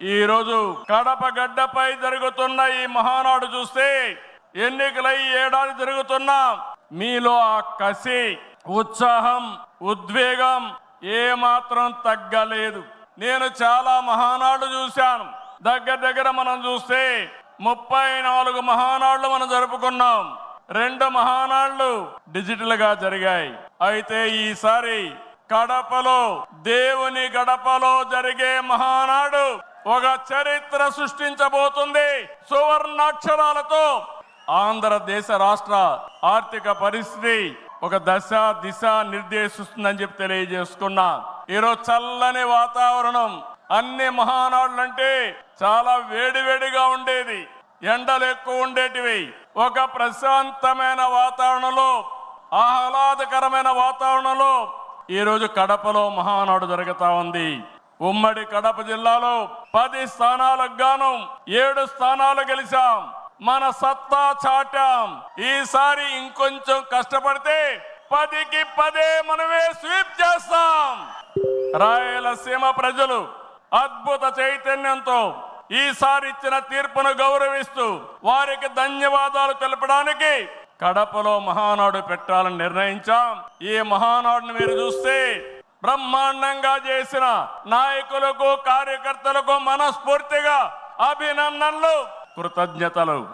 ఈ రోజు కడప గడ్డపై జరుగుతున్న ఈ మహానాడు చూస్తే ఎన్నికలై ఏడాది జరుగుతున్నా మీలో ఆ కసి, ఉత్సాహం, ఉద్వేగం ఏమాత్రం తగ్గలేదు. నేను చాలా మహానాడు చూశాను. దగ్గర మనం చూస్తే 34 మహానాడులు మనం జరుపుకున్నాం. 2 మహానాడులు డిజిటల్ గా జరిగాయి. అయితే ఈసారి కడపలో, దేవుని గడపలో జరిగే మహానాడు ఒక చరిత్ర సృష్టించబోతుంది. సువర్ణాక్షరాలతో ఆంధ్రదేశ రాష్ట్ర ఆర్థిక పరిస్థితి ఒక దిశ నిర్దేశిస్తుందని చెప్పి తెలియజేసుకున్నా. ఈరోజు చల్లని వాతావరణం. అన్ని మహానాడులంటే చాలా వేడివేడిగా ఉండేది, ఎండలు ఎక్కువ ఉండేటివి. ఒక ప్రశాంతమైన వాతావరణంలో, ఆహ్లాదకరమైన వాతావరణంలో ఈరోజు కడపలో మహానాడు జరుగుతా ఉంది. ఉమ్మడి కడప జిల్లాలో 10 స్థానాలకు గాను 7 స్థానాలు గెలిచాం. మన సత్తా చాటాం. ఈసారి ఇంకొంచెం కష్టపడితే 10కి 10 మనమే స్వీప్ చేస్తాం. రాయలసీమ ప్రజలు అద్భుత చైతన్యంతో ఈసారి ఇచ్చిన తీర్పును గౌరవిస్తూ వారికి ధన్యవాదాలు తెలపడానికి కడపలో మహానాడు పెట్టాలని నిర్ణయించాం. ఈ మహానాడును మీరు చూస్తే బ్రహ్మాండంగా చేసిన నాయకులకు, కార్యకర్తలకు మనస్ఫూర్తిగా అభినందనలు, కృతజ్ఞతలు.